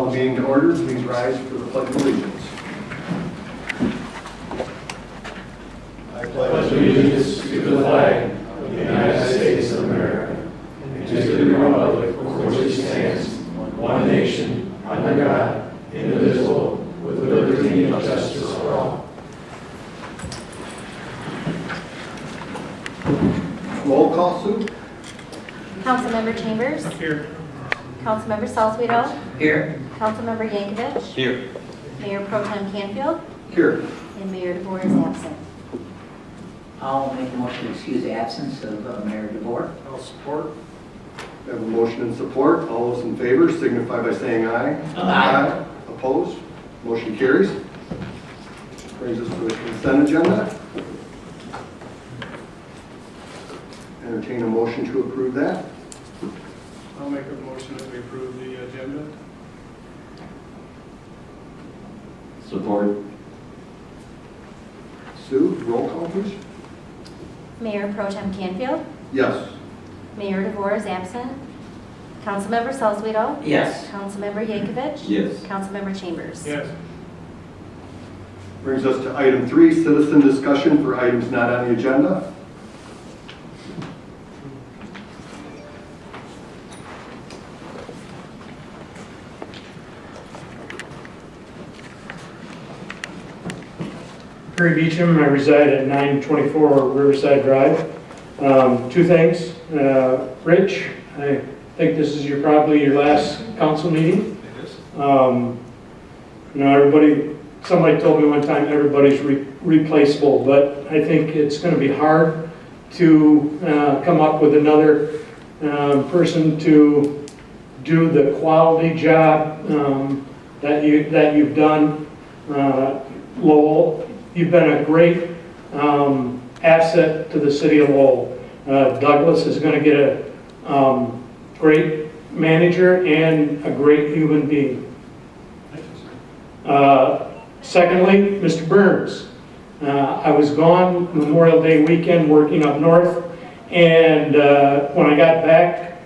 call the meeting to order. Please rise for the Pledge of Allegiance. I pledge allegiance to the flag of the United States of America and to the republic for which it stands, one nation, under God, indivisible, with liberty and justice for all. Roll call, Sue. Councilmember Chambers. Here. Councilmember Salzweedl. Here. Councilmember Yankovic. Here. Mayor Pro Tem Canfield. Here. And Mayor DeVore is absent. I'll make a motion to excuse the absence of Mayor DeVore. I'll support. We have a motion and support. All those in favor signify by saying aye. Aye. Opposed? Motion carries. Brings us to the consent agenda. Entertain a motion to approve that. I'll make a motion that we approve the agenda. Support. Sue, roll call, please. Mayor Pro Tem Canfield. Yes. Mayor DeVore is absent. Councilmember Salzweedl. Yes. Councilmember Yankovic. Yes. Councilmember Chambers. Yes. Brings us to item 3, citizen discussion for items not on the agenda. Perry Beecham, I reside at 924 Riverside Drive. Two things. Rich, I think this is probably your last council meeting. It is. Somebody told me one time everybody's replaceable, but I think it's going to be hard to come up with another person to do the quality job that you've done. Lowell, you've been a great asset to the city of Lowell. Douglas is going to get a great manager and a great human being. Secondly, Mr. Burns. I was gone Memorial Day weekend working up north, and when I got back,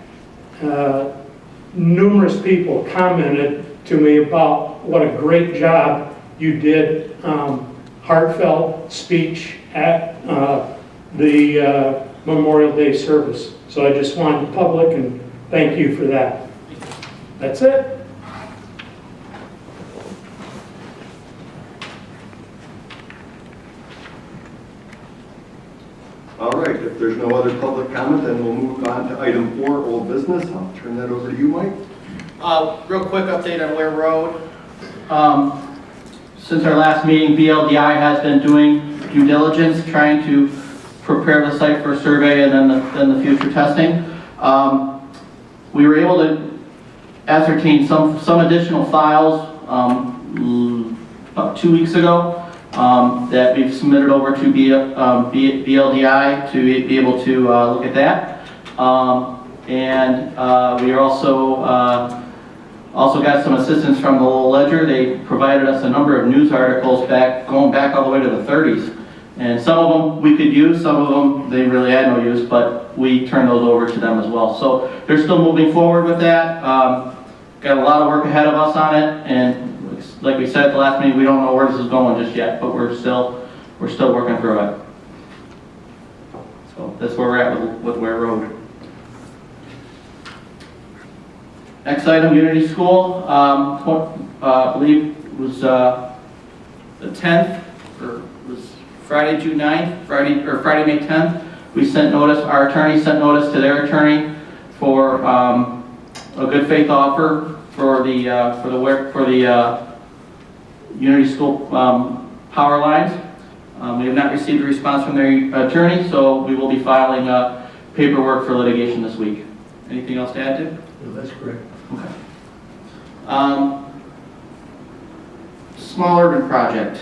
numerous people commented to me about what a great job you did. Heartfelt speech at the Memorial Day service. So I just wanted the public and thank you for that. That's it. All right, if there's no other public comment, then we'll move on to item 4, old business. I'll turn that over to you, Mike. Real quick update on Ware Road. Since our last meeting, BLDI has been doing due diligence, trying to prepare the site for a survey and then the future testing. We were able to ascertain some additional files about 2 weeks ago that we've submitted over to BLDI to be able to look at that. We are also got some assistance from the Lowell Ledger. They provided us a number of news articles going back all the way to the 30s. And some of them we could use, some of them they really had no use, but we turned those over to them as well. So they're still moving forward with that. Got a lot of work ahead of us on it, and like we said at the last meeting, we don't know where this is going just yet, but we're still working through it. So that's where we're at with Ware Road. Next item, Unity School. I believe it was the 10th, or it was Friday, June 9th, Friday, May 10th. We sent notice, our attorney sent notice to their attorney for a good faith offer for the Unity School power lines. We have not received a response from their attorney, so we will be filing paperwork for litigation this week. Anything else to add to? No, that's correct. Okay. Small urban project.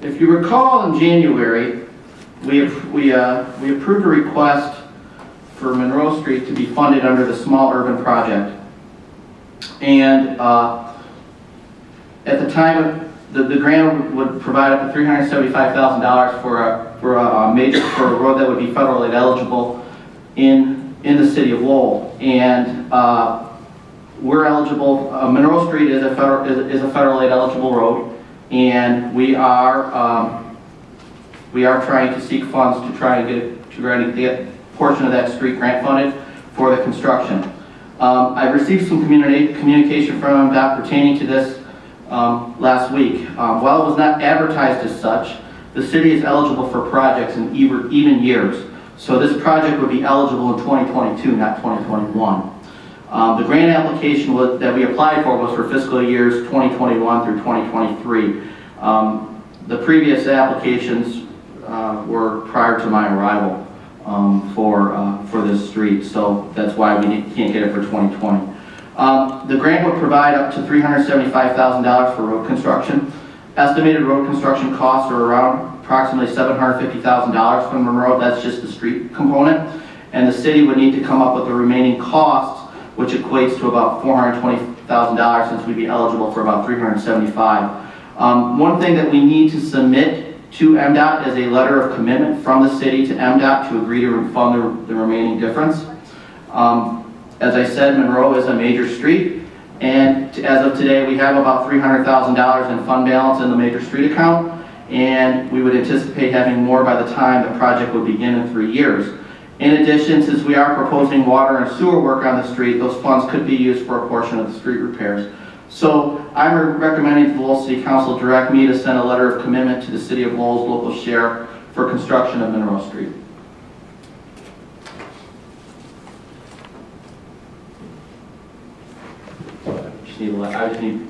If you recall, in January, we approved a request for Monroe Street to be funded under the small urban project. And at the time, the grant would provide up to $375,000 for a road that would be federally eligible in the city of Lowell. And we're eligible, Monroe Street is a federal aid eligible road, and we are trying to seek funds to try and get a portion of that street grant funded for the construction. I've received some communication from MDOT pertaining to this last week. While it was not advertised as such, the city is eligible for projects in even years. So this project would be eligible in 2022, not 2021. The grant application that we applied for was for fiscal years 2021 through 2023. The previous applications were prior to my arrival for this street, so that's why we can't get it for 2020. The grant would provide up to $375,000 for road construction. Estimated road construction costs are around approximately $750,000 from Monroe. That's just the street component, and the city would need to come up with the remaining costs, which equates to about $420,000 since we'd be eligible for about $375,000. One thing that we need to submit to MDOT is a letter of commitment from the city to MDOT to agree to fund the remaining difference. As I said, Monroe is a major street, and as of today, we have about $300,000 in fund balance in the major street account, and we would anticipate having more by the time the project would begin in 3 years. In addition, since we are proposing water and sewer work on the street, those funds could be used for a portion of the street repairs. So I'm recommending to the Lowell City Council direct me to send a letter of commitment to the City of Lowell's local share for construction of Monroe Street. I just need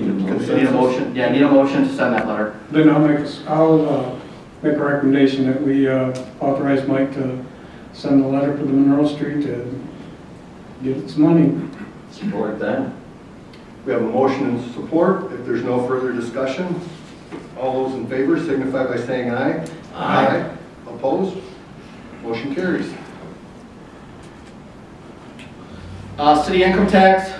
a motion. Yeah, I need a motion to send that letter. Then I'll make a recommendation that we authorize Mike to send a letter for the Monroe Street to get its money. Support that. We have a motion and support. If there's no further discussion, all those in favor signify by saying aye. Aye. Opposed? Motion carries. City income tax,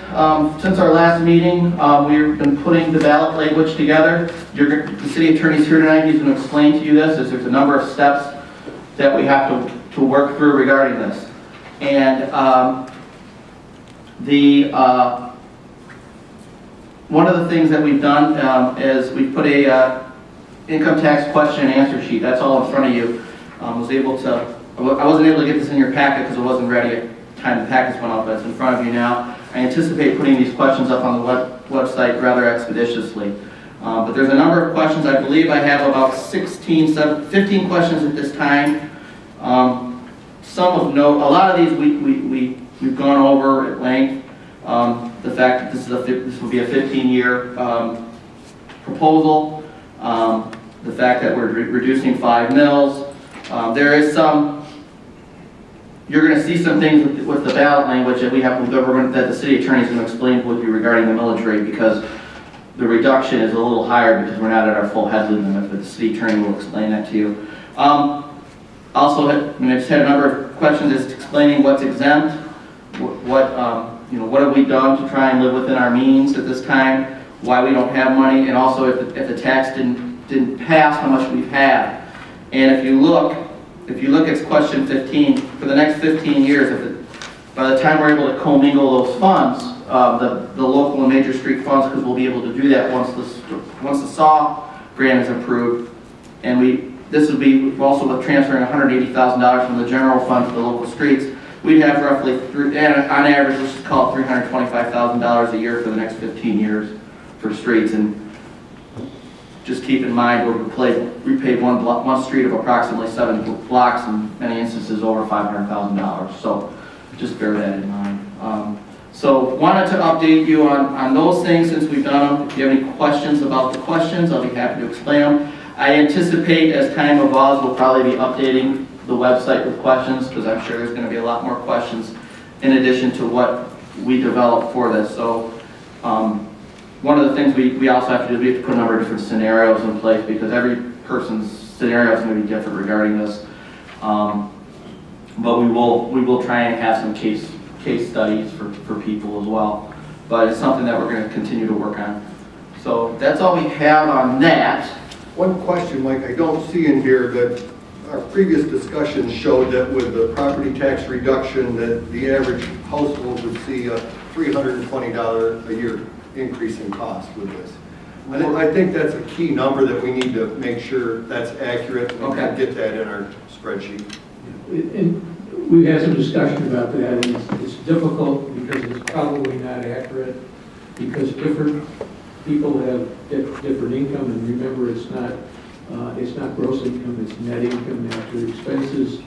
since our last meeting, we've been putting the ballot language together. The city attorney's here tonight. He's going to explain to you this, as there's a number of steps that we have to work through regarding this. And one of the things that we've done is we've put a income tax question and answer sheet. That's all in front of you. I wasn't able to get this in your packet because it wasn't ready at the time the packets went out, but it's in front of you now. I anticipate putting these questions up on the website rather expeditiously. But there's a number of questions. I believe I have about 15 questions at this time. Some of note, a lot of these we've gone over at length. The fact that this will be a 15-year proposal. The fact that we're reducing 5 mills. There is you're going to see some things with the ballot language that that the city attorney is going to explain with you regarding the millage rate, because the reduction is a little higher because we're not at our full head limit, but the city attorney will explain that to you. Also, I just had a number of questions as to explaining what's exempt, what have we done to try and live within our means at this time, why we don't have money, and also if the tax didn't pass, how much we've had. And if you look at question 15, for the next 15 years, by the time we're able to commingle those funds, the local and major street funds, because we'll be able to do that once the SAW grant is approved, and this would be also with transferring $180,000 from the general fund to the local streets. We'd have roughly, on average, let's just call it $325,000 a year for the next 15 years for streets. And just keep in mind, we paid one street of approximately 7 blocks, in many instances over $500,000. So just bear that in mind. So wanted to update you on those things since we've done them. If you have any questions about the questions, I'll be happy to explain them. I anticipate as time evolves, we'll probably be updating the website with questions, because I'm sure there's going to be a lot more questions in addition to what we developed for this. So one of the things we also have to do is we have to put a number of different scenarios in place, because every person's scenario is going to be different regarding this. But we will try and have some case studies for people as well. But it's something that we're going to continue to work on. So that's all we have on that. One question, Mike, I don't see in here that our previous discussions showed that with the property tax reduction that the average household would see a $320 a year increase in cost with this. I think that's a key number that we need to make sure that's accurate and Okay. get that in our spreadsheet. And we've had some discussion about that, and it's difficult because it's probably not accurate, because different people have different income, and remember, it's not gross income, it's net income after expenses.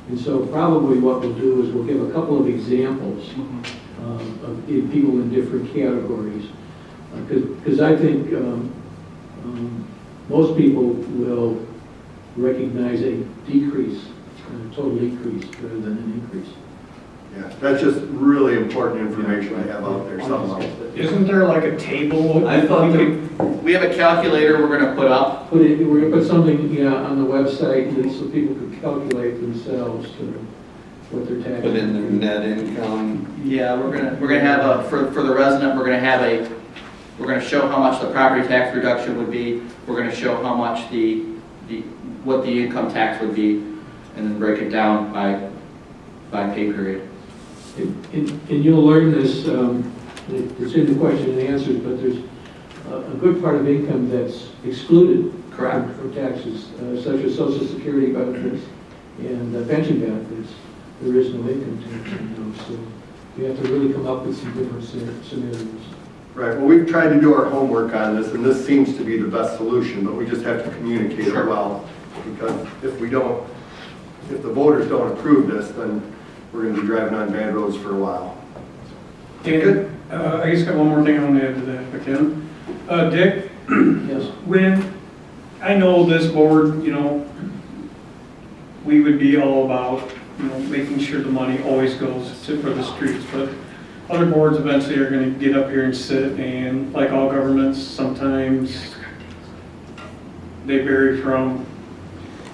And so probably what we'll do is we'll give a couple of examples of people in different categories. Because I think most people will recognize a decrease, a total decrease rather than an increase. Yeah, that's just really important information to have out there somehow. Isn't there like a table? I thought we have a calculator we're gonna put up. We're gonna put something, on the website so people can calculate themselves to what their taxes. Put in their net income. Yeah, we're gonna have for the resident, we're gonna show how much the property tax reduction would be. We're gonna show how much what the income tax would be, and then break it down by pay period. And you'll learn this, it's in the question and answers, but there's a good part of income that's excluded. Correct. From taxes, such as social security benefits and pension benefits. There is no income tax in those, so you have to really come up with some different scenarios. Right, well, we've tried to do our homework on this, and this seems to be the best solution, but we just have to communicate it well. Because if the voters don't approve this, then we're gonna be driving on bad roads for a while. And, I just got one more thing I want to add to that, if I can. Dick, Yes. when, I know this board, we would be all about, making sure the money always goes for the streets, but other boards eventually are going to get up here and sit, and like all governments, sometimes they vary from.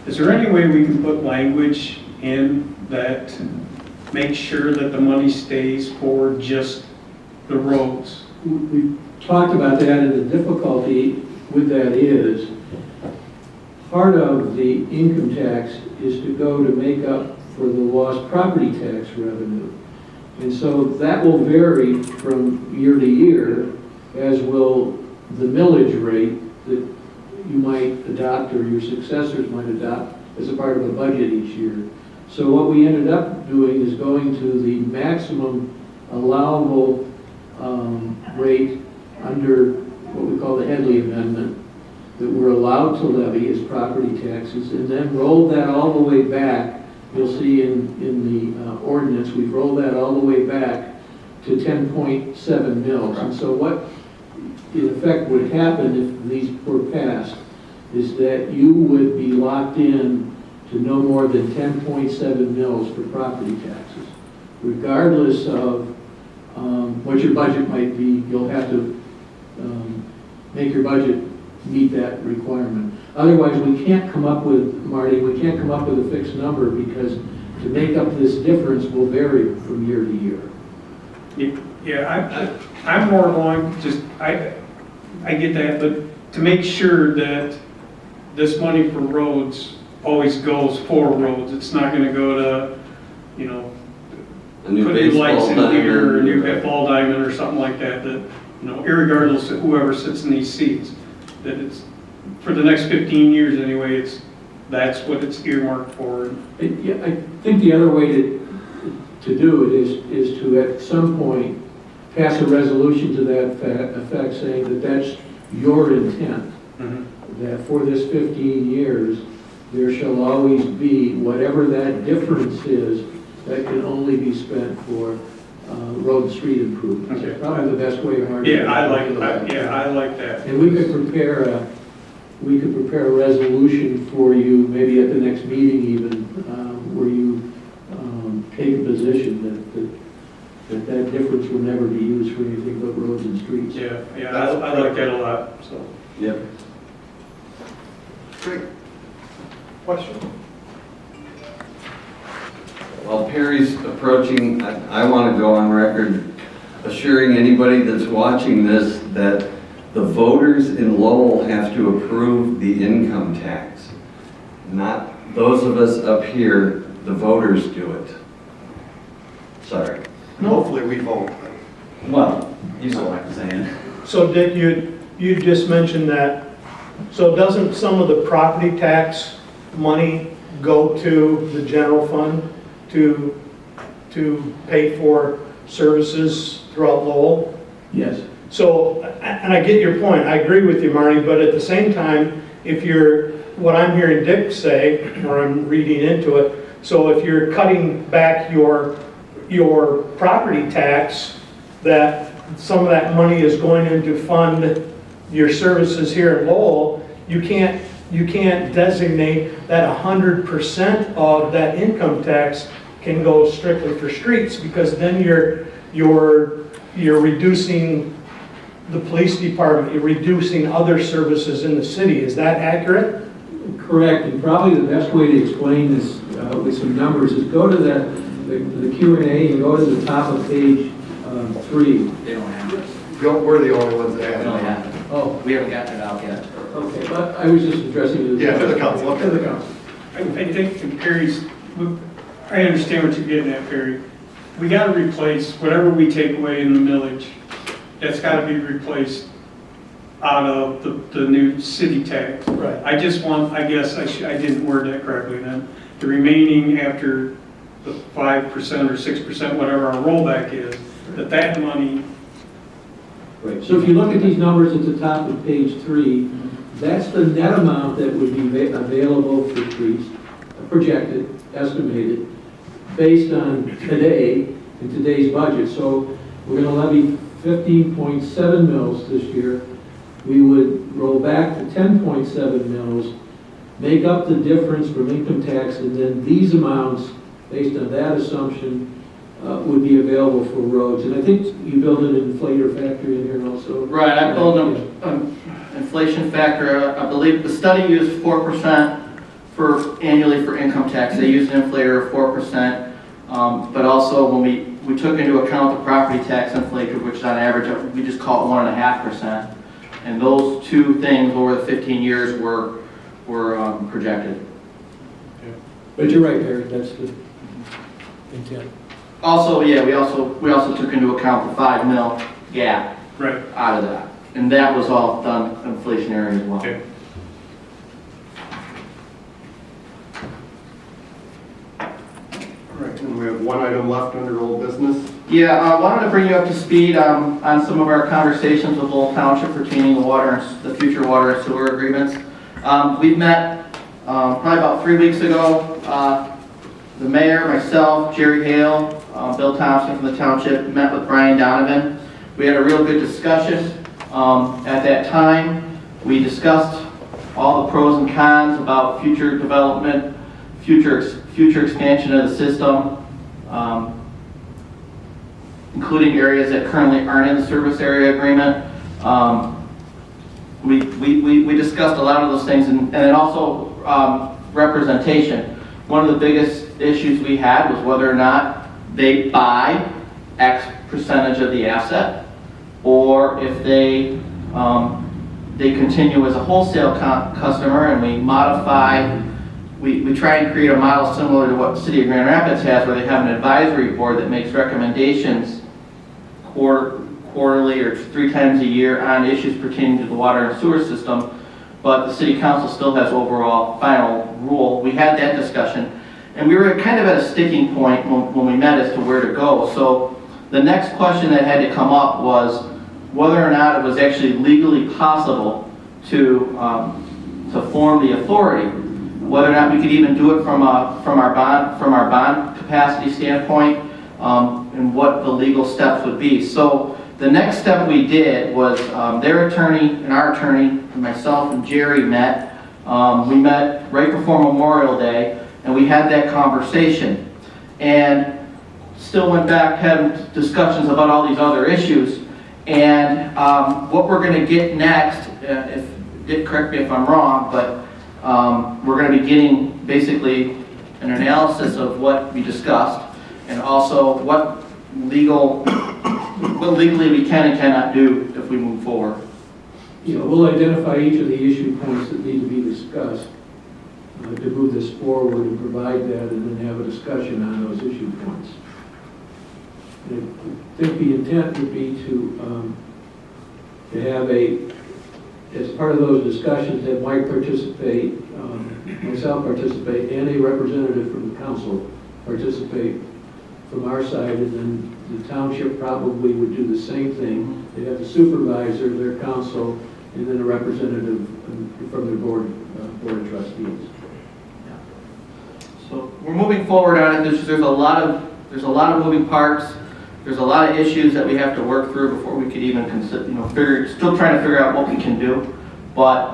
Is there any way we can put language in that makes sure that the money stays for just the roads? We talked about that, and the difficulty with that is part of the income tax is to go to make up for the lost property tax revenue. And so that will vary from year to year, as will the millage rate that you might adopt or your successors might adopt as a part of a budget each year. So what we ended up doing is going to the maximum allowable rate under what we call the Headley Amendment that we're allowed to levy as property taxes, and then roll that all the way back. You'll see in the ordinance, we've rolled that all the way back to 10.7 mils. And so what in effect would happen if these were passed is that you would be locked in to no more than 10.7 mils for property taxes. Regardless of what your budget might be, you'll have to make your budget meet that requirement. Otherwise, we can't come up with, Marty, we can't come up with a fixed number, because to make up this difference will vary from year to year. Yeah, I'm more along just, I get that, but to make sure that this money for roads always goes for roads, it's not gonna go to, A new put new lights baseball in here, a new diamond. ball diamond or something like that, irregardless of whoever sits in these seats, that it's, for the next 15 years anyway, that's what it's earmarked for. Yeah, I think the other way to do it is to at some point pass a resolution to that effect, saying that that's your intent, that for this 15 years, there shall always be whatever that difference is that can only be spent for road and street improvements. Okay. That's probably the best way of arguing. Yeah, I like that. And we could prepare a resolution for you, maybe at the next meeting even, where you take a position that difference will never be used for anything but roads and streets. Yeah, I like that a lot, so. Yep. Great. Question? While Perry's approaching, I want to go on record assuring anybody that's watching this that the voters in Lowell have to approve the income tax. Not those of us up here, the voters do it. Sorry. Hopefully we vote. Well, you know what I'm saying. So Dick, you just mentioned that, so doesn't some of the property tax money go to the general fund to pay for services throughout Lowell? Yes. So, and I get your point, I agree with you, Marty, but at the same time, if you're, what I'm hearing Dick say, or I'm reading into it, so if you're cutting back your property tax, that some of that money is going in to fund your services here in Lowell, you can't designate that 100% of that income tax can go strictly for streets, because then you're reducing the police department, you're reducing other services in the city. Is that accurate? Correct, and probably the best way to explain this with some numbers is go to the Q&A and go to the top of page 3. They don't have it. We're the only ones that They have don't it. have it. Oh, We haven't gotten it out yet. okay, but I was just addressing it. Yeah, to the council, okay. To the council. I think in Perry's, I understand what you're getting at, Perry. We gotta replace whatever we take away in the millage, that's gotta be replaced out of the new city tax. Right. I just want, I guess I didn't word that correctly then. The remaining after the 5% or 6%, whatever our rollback is, that money, Right, so if you look at these numbers at the top of page 3, that's the net amount that would be available for streets, projected, estimated, based on today, in today's budget. So we're going to levy 15.7 mils this year. We would roll back to 10.7 mils, make up the difference from income tax, and then these amounts, based on that assumption, would be available for roads. And I think you built an inflator factor in here also. Right, I built an inflation factor. I believe the study used 4% annually for income tax. They used an inflator of 4%. But also when we took into account the property tax inflator, which on average, we just call it 1.5%. And those two things over the 15 years were projected. But you're right, Eric, that's the intent. Also, yeah, we also took into account the 5 mil gap right, out of that. And that was all done inflationary as well. okay. All right, and we have one item left under old business. Yeah, I wanted to bring you up to speed on some of our conversations with Lowell Township pertaining to the future water and sewer agreements. We've met probably about 3 weeks ago. The mayor, myself, Jerry Hale, Bill Thompson from the township met with Brian Donovan. We had a real good discussion. At that time, we discussed all the pros and cons about future development, future expansion of the system, including areas that currently aren't in the service area agreement. We discussed a lot of those things, and then also representation. One of the biggest issues we had was whether or not they buy X percentage of the asset, or if they continue as a wholesale customer, and we modify. We try and create a model similar to what the City of Grand Rapids has, where they have an advisory board that makes recommendations quarterly or 3 times a year on issues pertaining to the water and sewer system, but the City Council still has overall final rule. We had that discussion, and we were kind of at a sticking point when we met as to where to go. So the next question that had to come up was whether or not it was actually legally possible to form the authority. Whether or not we could even do it from our bond capacity standpoint, and what the legal steps would be. So the next step we did was their attorney and our attorney, and myself and Jerry met. We met right before Memorial Day, and we had that conversation. And still went back, had discussions about all these other issues. And what we're going to get next, correct me if I'm wrong, but we're going to be getting basically an analysis of what we discussed, and also what legally we can and cannot do if we move forward. You know, we'll identify each of the issue points that need to be discussed to move this forward and provide that, and then have a discussion on those issue points. I think the intent would be to have as part of those discussions, that Mike participate, myself participate, and a representative from the council participate from our side, and then the township probably would do the same thing. They'd have the supervisor, their council, and then a representative from their board of trustees. So we're moving forward on it. There's a lot of moving parts. There's a lot of issues that we have to work through before we could even consider, still trying to figure out what we can do. But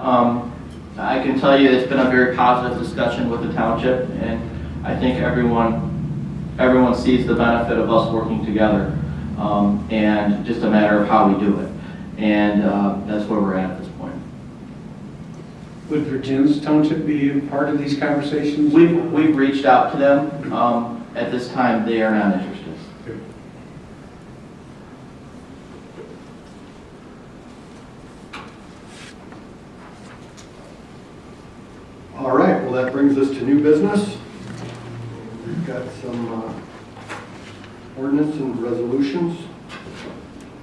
I can tell you it's been a very positive discussion with the township, and I think everyone sees the benefit of us working together, and just a matter of how we do it. And that's where we're at this point. Would Virginia's Township be a part of these conversations? We've reached out to them. At this time, they are not interested. All right, well, that brings us to new business. We've got some ordinance and resolutions.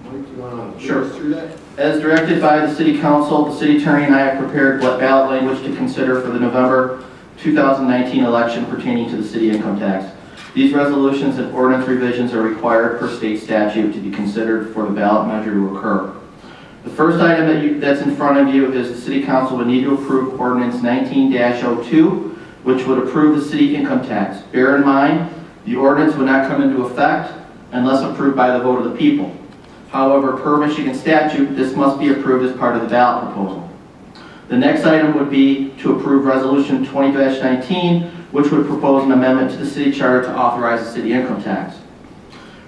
Mike, do you want to Sure. lead us through that? As directed by the City Council, the City Attorney and I have prepared ballot language to consider for the November 2019 election pertaining to the city income tax. These resolutions and ordinance revisions are required per state statute to be considered for the ballot measure to occur. The first item that's in front of you is the City Council would need to approve Ordinance 19-02, which would approve the city income tax. Bear in mind, the ordinance would not come into effect unless approved by the vote of the people. However, per Michigan statute, this must be approved as part of the ballot proposal. The next item would be to approve Resolution 20-19, which would propose an amendment to the city charter to authorize the city income tax.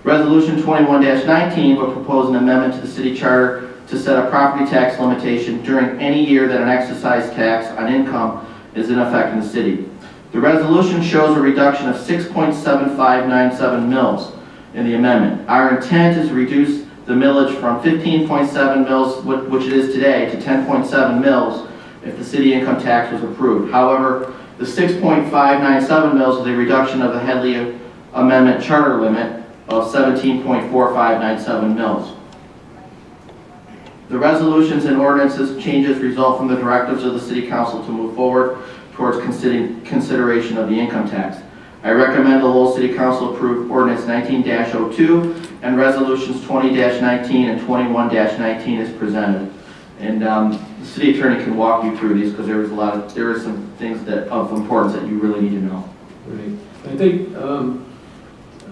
Resolution 21-19 would propose an amendment to the city charter to set a property tax limitation during any year that an excise tax on income is in effect in the city. The resolution shows a reduction of 6.7597 mils in the amendment. Our intent is to reduce the millage from 15.7 mils, which it is today, to 10.7 mils if the city income tax was approved. However, the 6.597 mils is a reduction of the Headley Amendment charter limit of 17.4597 mils. The resolutions and ordinances changes result from the directives of the City Council to move forward towards consideration of the income tax. I recommend the Lowell City Council approve Ordinance 19-02 and Resolutions 20-19 and 21-19 as presented. And the City Attorney can walk you through these because there are some things of importance that you really need to know. Right. I think,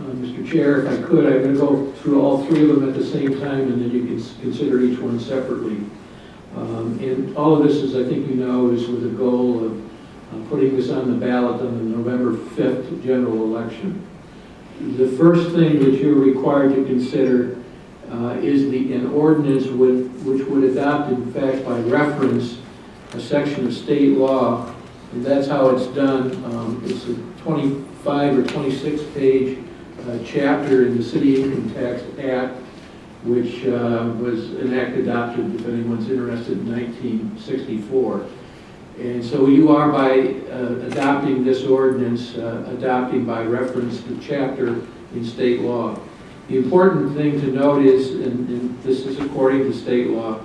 Mr. Chair, if I could, I'm going to go through all three of them at the same time, and then you can consider each one separately. And all of this is, I think you know, is with the goal of putting this on the ballot on the November 5th general election. The first thing that you're required to consider is an ordinance which would adopt, in fact, by reference, a section of state law, and that's how it's done. It's a 25 or 26 page chapter in the City Income Tax Act, which was an act adopted, if anyone's interested, in 1964. And so you are, by adopting this ordinance, adopting by reference the chapter in state law. The important thing to note is, and this is according to state law,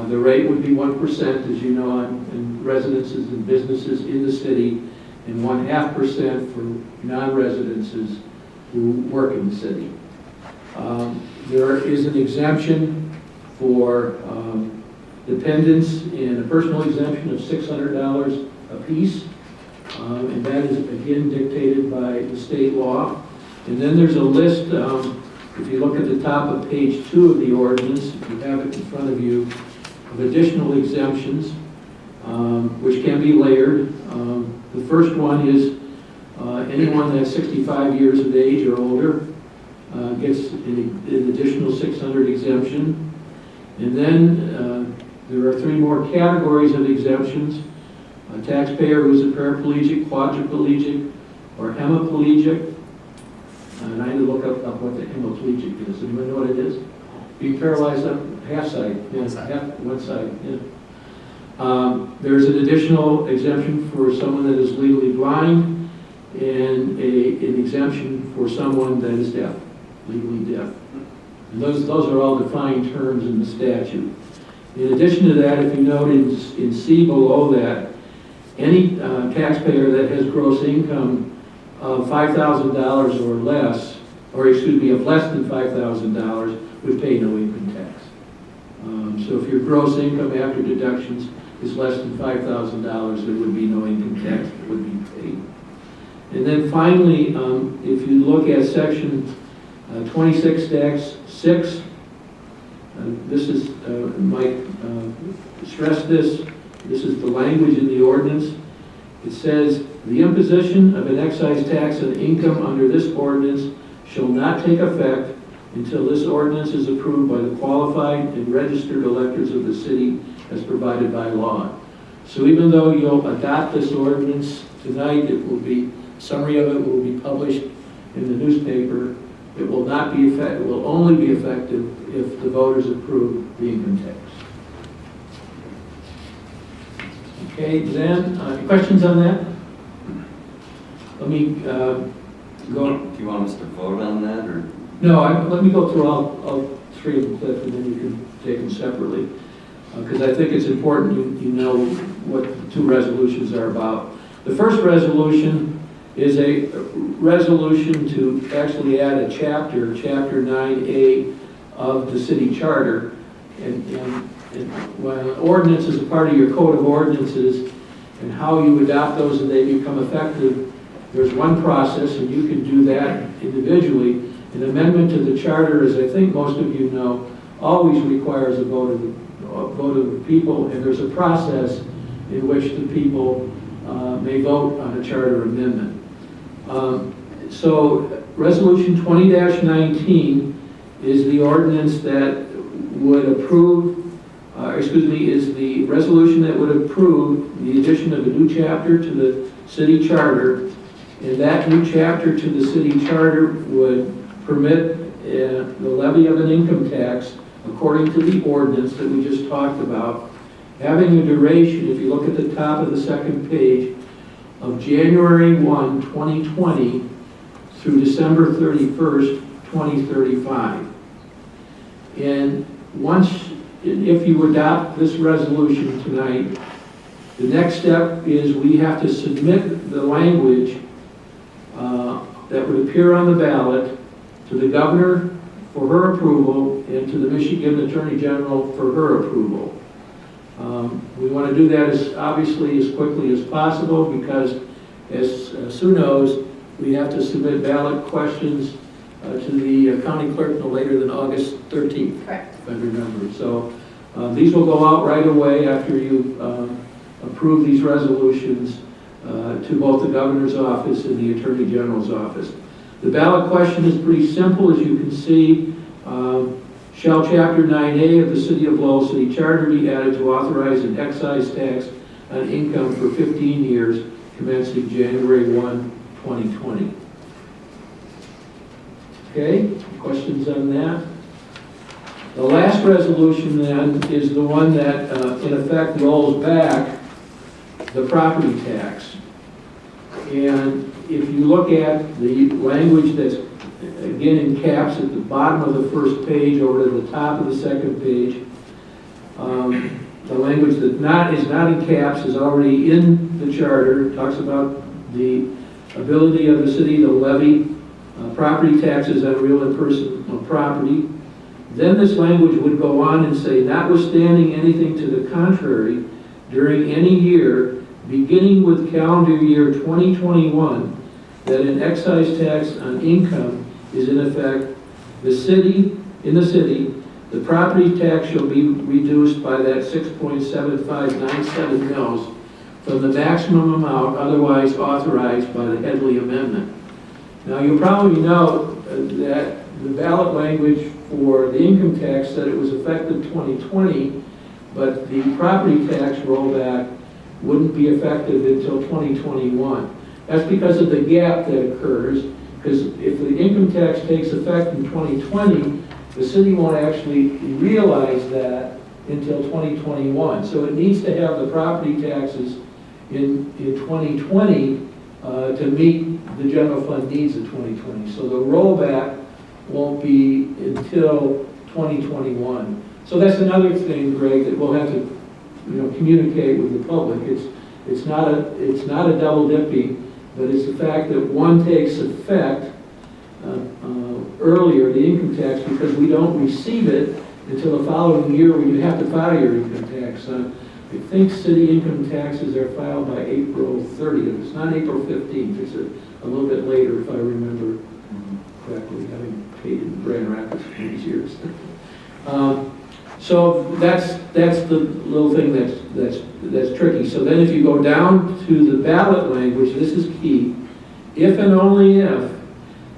the rate would be 1%, as you know, on residences and businesses in the city, and 0.5% for non-residences who work in the city. There is an exemption for dependents, and a personal exemption of $600 apiece, and that is again dictated by the state law. And then there's a list, if you look at the top of page 2 of the ordinance, if you have it in front of you, of additional exemptions, which can be layered. The first one is anyone that's 65 years of age or older gets an additional 600 exemption. And then there are 3 more categories of exemptions. A taxpayer who's a paraplegic, quadriplegic, or hemiplegic. And I had to look up what the hemiplegic is. Anyone know what it is? Being paralyzed on half side. Yeah, one side. Yeah. There's an additional exemption for someone that is legally blind, and an exemption for someone that is deaf, legally deaf. And those are all defined terms in the statute. In addition to that, if you note in C below that, any taxpayer that has gross income of $5,000 or less, or excuse me, of less than $5,000 would pay no income tax. So if your gross income after deductions is less than $5,000, there would be no income tax that would be paid. And then finally, if you look at section 26-6, this is, might stress this is the language in the ordinance. It says, the imposition of an excise tax on income under this ordinance shall not take effect until this ordinance is approved by the qualified and registered electors of the city as provided by law. So even though you'll adopt this ordinance tonight, summary of it will be published in the newspaper. It will not be effective, it will only be effective if the voters approve the income tax. Okay, then, questions on that? Let me go. Do you want us to vote on that, or? No, let me go through all three of them, Cliff, and then you can take them separately. Because I think it's important you know what the two resolutions are about. The first resolution is a resolution to actually add a chapter 9A of the city charter. And when an ordinance is a part of your code of ordinances and how you adopt those and they become effective, there's one process, and you can do that individually. An amendment to the charter, as I think most of you know, always requires a vote of the people, and there's a process in which the people may vote on a charter amendment. So Resolution 20-19 is the ordinance that would approve, is the resolution that would approve the addition of a new chapter to the city charter, and that new chapter to the city charter would permit the levy of an income tax according to the ordinance that we just talked about, having a duration, if you look at the top of the second page, of January 1, 2020 through December 31st, 2035. And if you adopt this resolution tonight, the next step is we have to submit the language that would appear on the ballot to the governor for her approval and to the Michigan Attorney General for her approval. We want to do that obviously as quickly as possible because, as Sue knows, we have to submit ballot questions to the county clerk no later than August 13th. Correct. If I remember. So these will go out right away after you approve these resolutions to both the governor's office and the attorney general's office. The ballot question is pretty simple, as you can see. Shall Chapter 9A of the City of Lowell City Charter be added to authorize an excise tax on income for 15 years, commencing January 1, 2020? Okay, questions on that? The last resolution then is the one that in effect rolls back the property tax. And if you look at the language that's again in caps at the bottom of the first page over to the top of the second page, the language that is not in caps is already in the charter. It talks about the ability of the city to levy property taxes on real and personal property. Then this language would go on and say, notwithstanding anything to the contrary, during any year, beginning with calendar year 2021, that an excise tax on income is in effect, in the city, the property tax shall be reduced by that 6.7597 mils from the maximum amount otherwise authorized by the Headley Amendment. Now, you probably know that the ballot language for the income tax said it was effective 2020, but the property tax rollback wouldn't be effective until 2021. That's because of the gap that occurs, because if the income tax takes effect in 2020, the city won't actually realize that until 2021. So it needs to have the property taxes in 2020 to meet the general fund needs of 2020. So the rollback won't be until 2021. So that's another thing, Greg, that we'll have to, communicate with the public. It's not a double dipping, but it's the fact that one takes effect earlier, the income tax, because we don't receive it until the following year when you have to file your income tax. I think city income taxes are filed by April 30th. It's not April 15th. It's a little bit later, if I remember correctly, having paid in Grand Rapids for these years. So that's the little thing that's tricky. So then if you go down to the ballot language, this is key. If and only if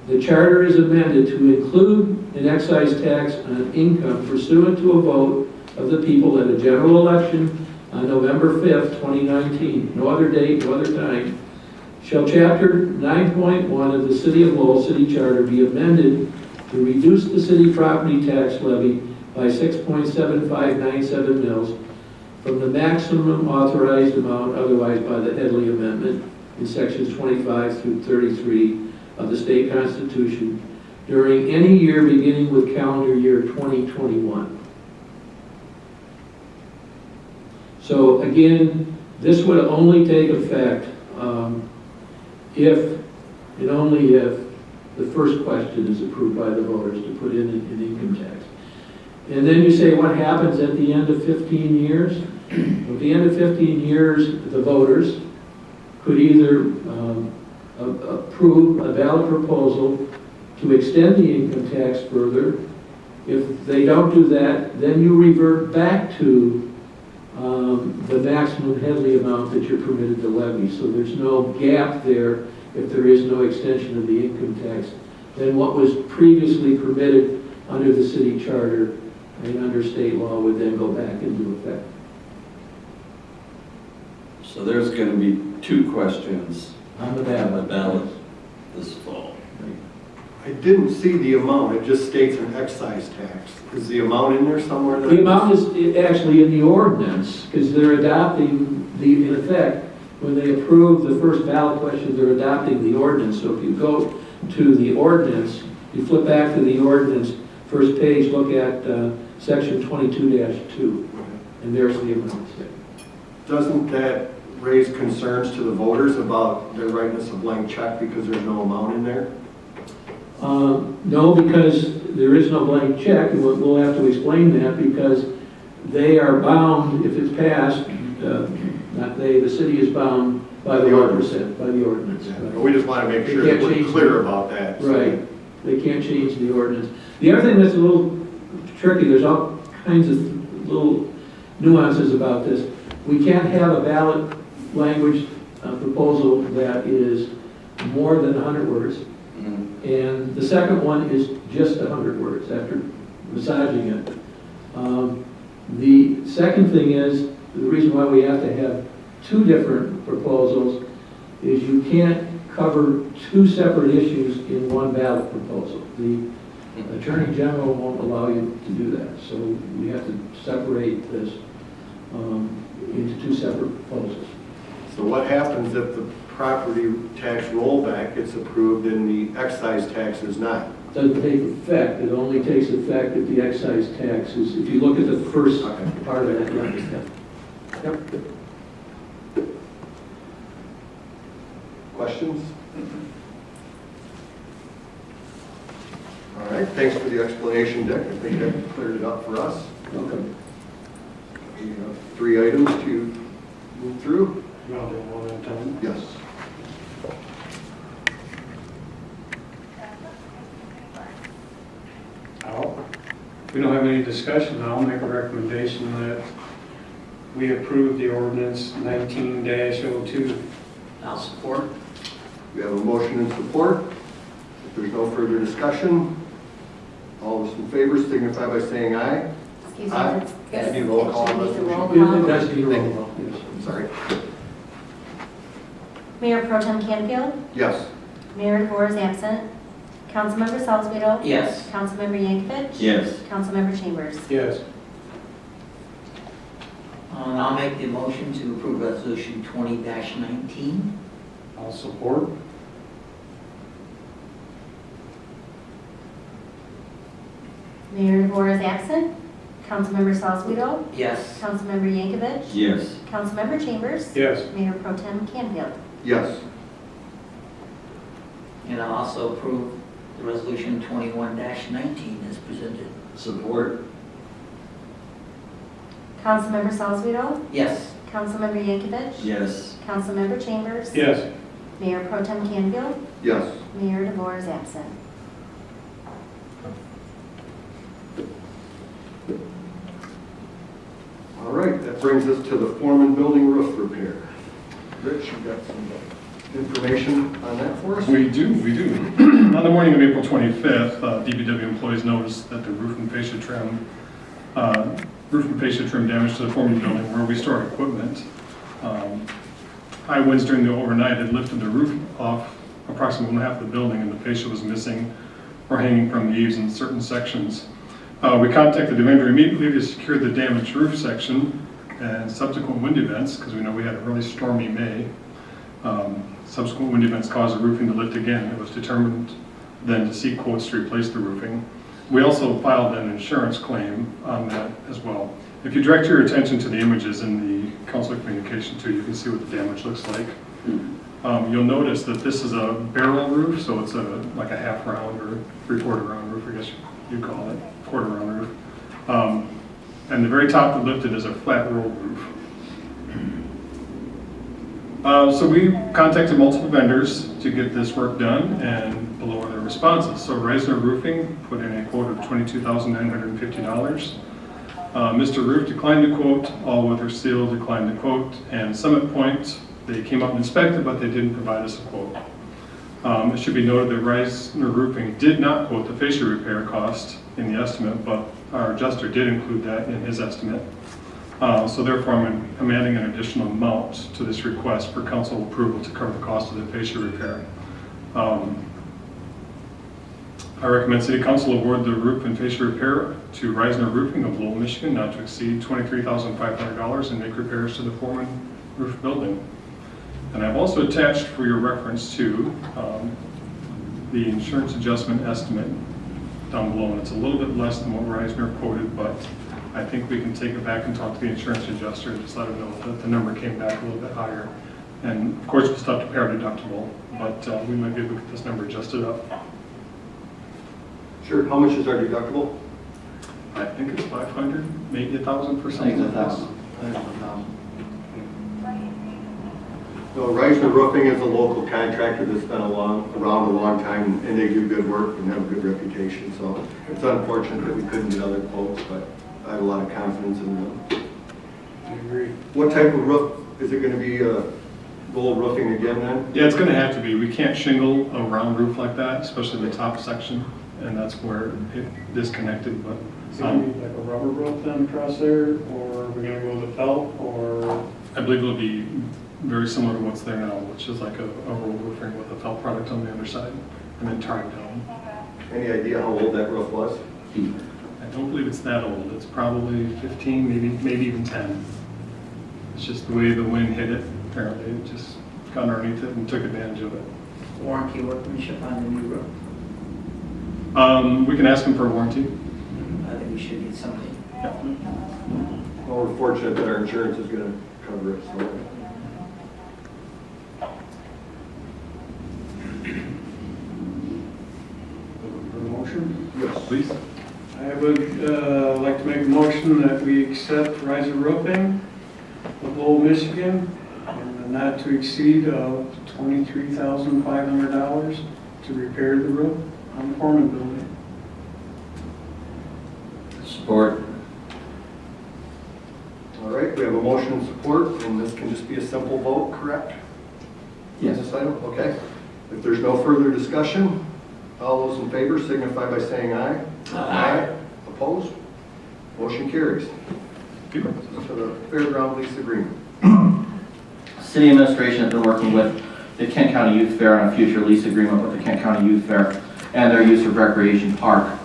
the charter is amended to include an excise tax on income pursuant to a vote of the people at a general election on November 5th, 2019, no other date, no other time, shall Chapter 9.1 of the City of Lowell City Charter be amended to reduce the city property tax levy by 6.7597 mils from the maximum authorized amount otherwise by the Headley Amendment in sections 25 through 33 of the state constitution during any year beginning with calendar year 2021. So again, this would only take effect if and only if the first question is approved by the voters to put in an income tax. And then you say, what happens at the end of 15 years? At the end of 15 years, the voters could either approve a ballot proposal to extend the income tax further. If they don't do that, then you revert back to the maximum Headley amount that you're permitted to levy. So there's no gap there if there is no extension of the income tax. Then what was previously permitted under the city charter and under state law would then go back into effect. So there's going to be two questions On the on the ballot. ballot this fall. I didn't see the amount, it just states an excise tax. Is the amount in there somewhere? The amount is actually in the ordinance, because they're adopting in effect, when they approve the first ballot question, they're adopting the ordinance. So if you go to the ordinance, you flip back to the ordinance, first page, look at section 22-2, and there's the amount. Doesn't that raise concerns to the voters about their writing us a blank check because there's no amount in there? No, because there is no blank check, and we'll have to explain that, because they are bound, if it's passed, not they, the city is bound by the ordinance. By the ordinance. Right. We just want to make sure that we're clear about that. Right. They can't change the ordinance. The other thing that's a little tricky, there's all kinds of little nuances about this. We can't have a ballot language proposal that is more than 100 words. And the second one is just 100 words after massaging it. The second thing is, the reason why we have to have two different proposals is you can't cover two separate issues in one ballot proposal. The Attorney General won't allow you to do that. So we have to separate this into two separate proposals. So what happens if the property tax rollback gets approved and the excise tax is not? Doesn't take effect. It only takes effect if the excise tax is, if you look at the first part of that, you understand. Yep. Questions? All right, thanks for the explanation, Dick. I think that cleared it up for us. Welcome. We have 3 items to move through. You want to do one at a time? Yes. If we don't have any discussion, I'll make a recommendation that we approve the ordinance 19-02. I'll support. We have a motion and support. If there's no further discussion, all those in favor signify by saying aye. Excuse me, Aye. it's- Any roll call on it should be the roll resolution? call. It does need a roll call, yes. I'm sorry. Mayor Pro Tem Canfield, Yes. Mayor DeVore is absent. Councilmember Salzweedl. Yes. Councilmember Yankovic. Yes. Councilmember Chambers. Yes. And I'll make the motion to approve resolution 20-19. I'll support. Mayor DeVore is absent. Councilmember Salzweedl, Yes. Councilmember Yankovic, Yes. Councilmember Chambers, Yes. Mayor Pro Tem Canfield. Yes. And I'll also approve the resolution 21-19 as presented. Support? Councilmember Salzweedl, Yes. Councilmember Yankovic, Yes. Councilmember Chambers, Yes. Mayor Pro Tem Canfield, Yes. Mayor DeVore is absent. All right, that brings us to the Foreman Building roof repair. Rich, you got some information on that for us? We do. On the morning of April 25th, DPW employees noticed that the roof and fascia trim damage to the Foreman building where we store equipment. High winds during the overnight had lifted the roof off approximately half the building, and the fascia was missing or hanging from the eaves in certain sections. We contacted the vendor immediately to secure the damaged roof section, and subsequent wind events, because we know we had a really stormy May, subsequent wind events caused the roofing to lift again. It was determined then to seek quotes to replace the roofing. We also filed an insurance claim on that as well. If you direct your attention to the images in the council communication too, you can see what the damage looks like. You'll notice that this is a barrel roof, so it's like a half round or 3/4 round roof, I guess you call it, quarter round roof. And the very top that lifted is a flat roll roof. So we contacted multiple vendors to get this work done, and below are their responses. So Reisner Roofing put in a quote of $22,950. Mr. Roof declined the quote, All Weather Steel declined the quote, and Summit Point, they came up and inspected, but they didn't provide us a quote. It should be noted that Reisner Roofing did not quote the fascia repair cost in the estimate, but our adjuster did include that in his estimate. So therefore, I'm adding an additional amount to this request for council approval to cover the cost of the fascia repair. I recommend City Council award the roof and fascia repair to Reisner Roofing of Lowell, Michigan, not to exceed $23,500, and make repairs to the Foreman roof building. And I've also attached for your reference to the insurance adjustment estimate down below, and it's a little bit less than what Reisner quoted, but I think we can take it back and talk to the insurance adjuster and just let him know that the number came back a little bit higher. And of course, we'll still have to pay our deductible, but we might be able to get this number adjusted up. Sure, how much is our deductible? I think it's 500, maybe 1,000 for I think something it's like this. 1,000. No, Reisner Roofing is a local contractor that's been around a long time, and they do good work and have a good reputation. So it's unfortunate that we couldn't get other quotes, but I have a lot of confidence in them. I agree. What type of roof? Is it going to be Lowell Roofing again then? Yeah, it's going to have to be. We can't shingle a round roof like that, especially the top section, and that's where it disconnected. But Is it going to be like a rubber roof then across there, or are we going to go with a felt, or? I believe it'll be very similar to what's there now, which is like a roll roofing with a felt product on the underside and then tarred down. Any idea how old that roof was? I don't believe it's that old. It's probably 15, maybe even 10. It's just the way the wind hit it. Apparently, it just got underneath it and took advantage of it. Warranty workmanship on the new roof. We can ask them for a warranty. I think we should get something. Well, we're fortunate that our insurance is going to cover it. So. For a motion? Yes, Please. I would like to make a motion that we accept Reisner Roofing of Lowell, Michigan, and a not to exceed of $23,500 to repair the roof on the Foreman building. Support? all right, we have a motion and support, and this can just be a simple vote, correct? Yes. On this item? Okay. If there's no further discussion, all those in favor signify by saying aye. Aye. Opposed? Motion carries. To the fairground lease agreement. City administration has been working with the Kent County Youth Fair on a future lease agreement with the Kent County Youth Fair and their use of Recreation Park.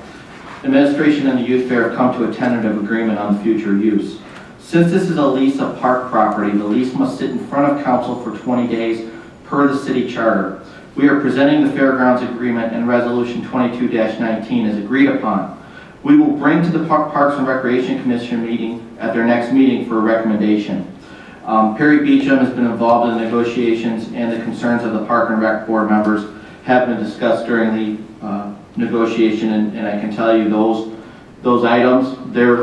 Administration and the Youth Fair have come to a tentative agreement on the future use. Since this is a lease of park property, the lease must sit in front of council for 20 days per the city charter. We are presenting the fairgrounds agreement, and resolution 22-19 is agreed upon. we will bring to the Parks and Recreation Commission meeting at their next meeting for a recommendation. Perry Beecham has been involved in the negotiations, and the concerns of the Park and Rec Board members have been discussed during the negotiation, and I can tell you those items,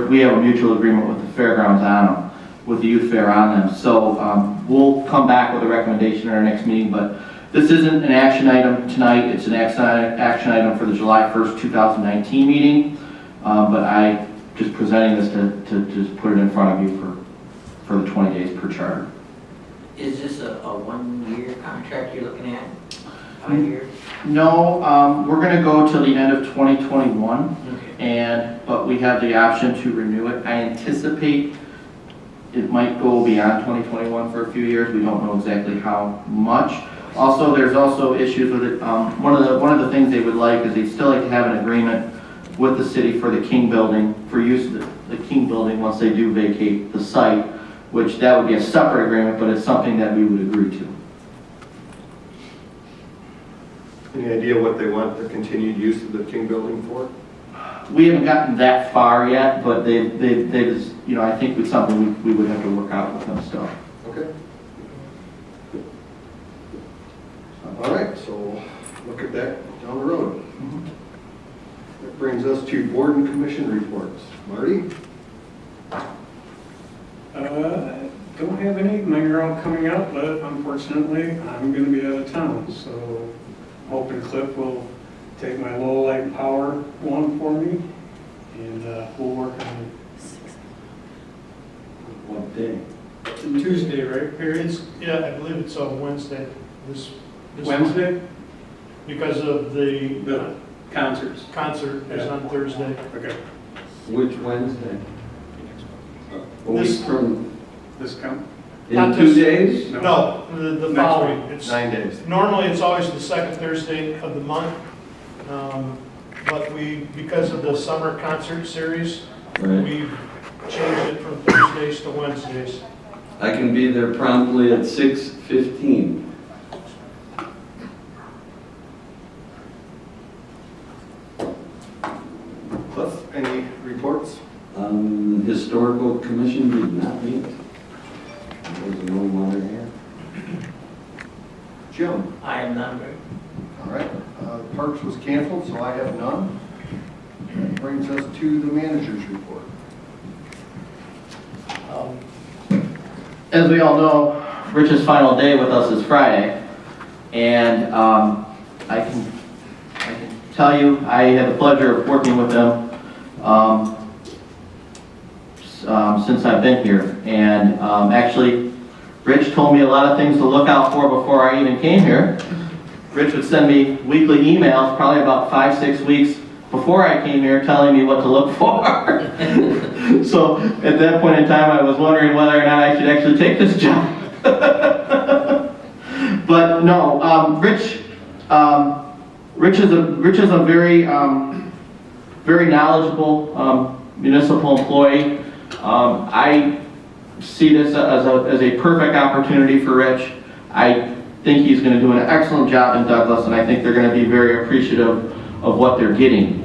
we have a mutual agreement with the fairgrounds on them, with the youth fair on them. So we'll come back with a recommendation at our next meeting, but this isn't an action item tonight. It's an action item for the July 1st, 2019 meeting. But I just presenting this to just put it in front of you for the 20 days per charter. Is this a 1-year contract you're looking at? 5 years? No, we're going to go till the end of 2021, Okay. but we have the option to renew it. I anticipate it might go beyond 2021 for a few years. We don't know exactly how much. Also, there's also issues with it. One of the things they would like is they'd still like to have an agreement with the city for the King Building, for use of the King Building once they do vacate the site, which that would be a separate agreement, but it's something that we would agree to. Any idea what they want the continued use of the King Building for? We haven't gotten that far yet, but they just, I think it's something we would have to work out with them still. Okay. All right, so look at that down the road. That brings us to board and commission reports. Marty? Don't have any. Mine are all coming out, but unfortunately, I'm going to be out of town. So hoping Cliff will take my Lowell Light and Power one for me, and we'll work on it. What day? Tuesday, right, Perry? Yeah, I believe it's on Wednesday. This Wednesday? Because of The concerts. concert is on Thursday. Okay. Which Wednesday? A week This- from, This come? in Not 2 this- days? No, the Next following. week. It's 9 days. normally it's always the second Thursday of the month, but because of the summer concert series, Right. we've changed it from Thursdays to Wednesdays. I can be there promptly at 6:15. Cliff, any reports? Historical Commission did not meet. There was no matter here. Jim? I am not ready. All right, Parks was canceled, so I have none. That brings us to the manager's report. As we all know, Rich's final day with us is Friday, and I can tell you I had the pleasure of working with him since I've been here. And actually, Rich told me a lot of things to look out for before I even came here. Rich would send me weekly emails, probably about 5-6 weeks before I came here, telling me what to look for. So at that point in time, I was wondering whether or not I should actually take this job. But no, Rich is a very knowledgeable municipal employee. I see this as a perfect opportunity for Rich. I think he's going to do an excellent job in Douglas, and I think they're going to be very appreciative of what they're getting.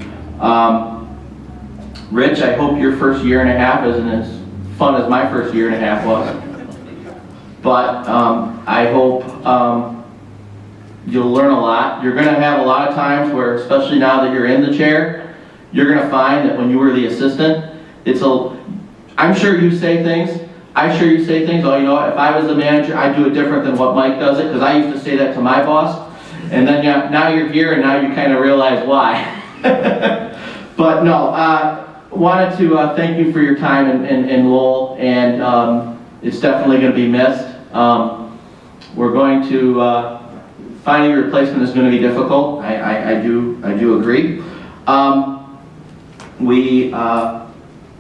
Rich, I hope your first year and a half isn't as fun as my first year and a half was. But I hope you'll learn a lot. You're going to have a lot of times where, especially now that you're in the chair, you're going to find that when you were the assistant, I'm sure you say things, oh, you know what, if I was the manager, I'd do it different than what Mike does it, because I used to say that to my boss. And then now you're here and now you kind of realize why. But no, wanted to thank you for your time in Lowell, and it's definitely going to be missed. We're going to, finding a replacement is going to be difficult. I do agree.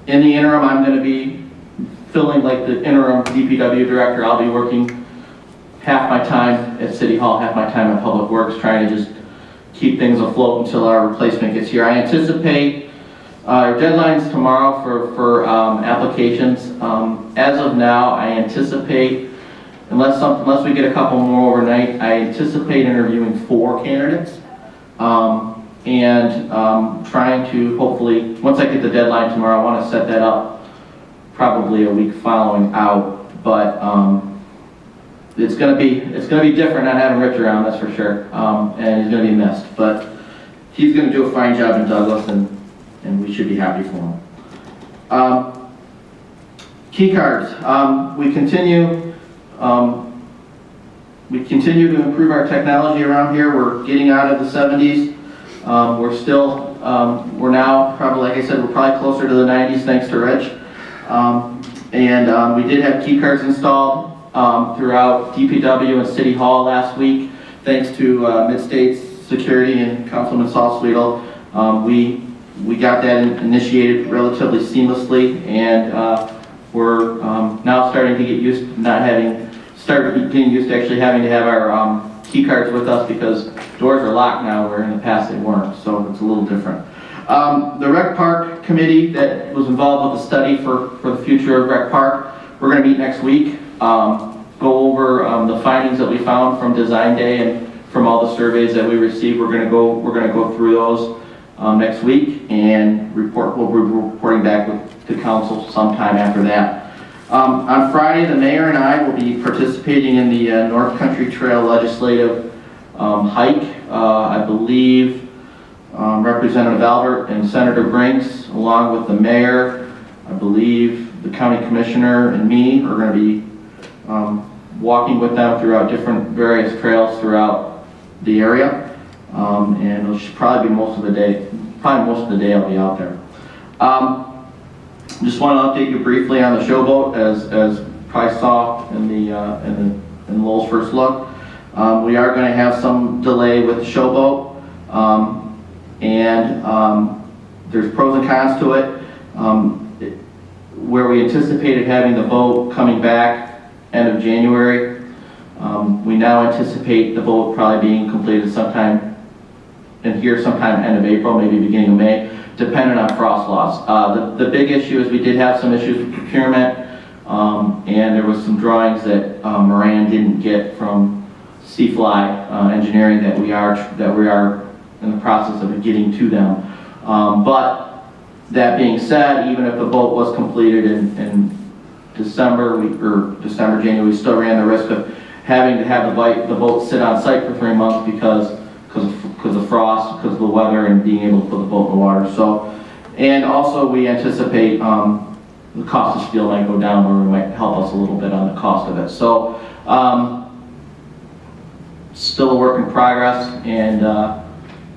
In the interim, I'm going to be filling like the interim DPW director. I'll be working half my time at City Hall, half my time at Public Works, trying to just keep things afloat until our replacement gets here. I anticipate our deadline's tomorrow for applications. As of now, I anticipate, unless we get a couple more overnight, I anticipate interviewing 4 candidates. and trying to hopefully, once I get the deadline tomorrow, I want to set that up probably a week following out, but it's gonna be different not having Rich around, that's for sure, and he's gonna be missed, but he's gonna do a fine job in Douglas, and we should be happy for him. Key cards. We continue to improve our technology around here. We're getting out of the 70s. We're now probably, like I said, we're probably closer to the 90s thanks to Rich. We did have key cards installed throughout DPW and City Hall last week, thanks to Mid-States Security and Councilman Salzwedel. We got that initiated relatively seamlessly, and we're now starting to get used to getting used to actually having to have our key cards with us, because doors are locked now, where in the past they weren't, so it's a little different. The Rec Park Committee that was involved with the study for the future of Rec Park, we're going to meet next week, go over the findings that we found from Design Day and from all the surveys that we received. We're going to go through those next week, and we'll be reporting back to council sometime after that. On Friday, the mayor and I will be participating in the North Country Trail legislative hike. I believe Representative Albert and Senator Brinks, along with the mayor, I believe the county commissioner and me, are going to be walking with them throughout different various trails throughout the area. And it'll probably be most of the day I'll be out there. Just want to update you briefly on the showboat, as you probably saw in Lowell's first look. We are going to have some delay with the showboat, and there's pros and cons to it. Where we anticipated having the boat coming back end of January, we now anticipate the boat probably being completed sometime end of April, maybe beginning of May, dependent on frost loss. The big issue is we did have some issues with procurement, and there was some drawings that Moran didn't get from Seafly Engineering that we are in the process of getting to them. But that being said, even if the boat was completed in January, we still ran the risk of having to have the boat sit on site for 3 months because of frost, because of the weather, and being able to put the boat in the water. So, and also we anticipate the cost of steel might go down, where it might help us a little bit on the cost of it. So, still a work in progress, and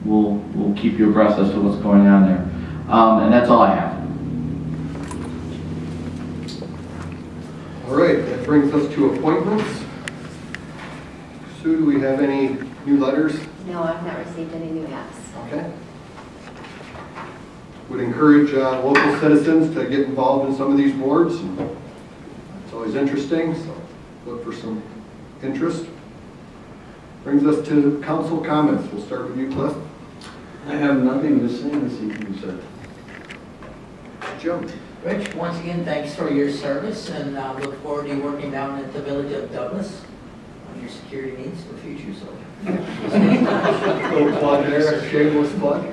we'll keep you abreast as to what's going on there. And that's all I have. All right, that brings us to appointments. Sue, do we have any new letters? No, I've not received any new apps. Okay. Would encourage local citizens to get involved in some of these boards. It's always interesting, so look for some interest. Brings us to council comments. We'll start with you, Cliff. I have nothing to say this evening, sir. Jim. Rich, once again, thanks for your service, and look forward to you working down at the Village of Douglas on your security needs for future, so. Little plug there, a shameless plug.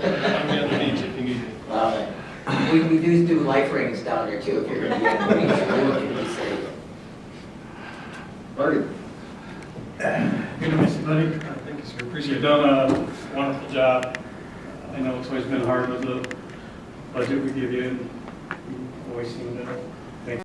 Love it. We do life rings down there too, if you're going to be on the beach, so you can be safe. Marty. Good to meet you, buddy. Thank you, sir. Appreciate it. Done a wonderful job. I know it's always been hard with the budget we give you, and you always seem to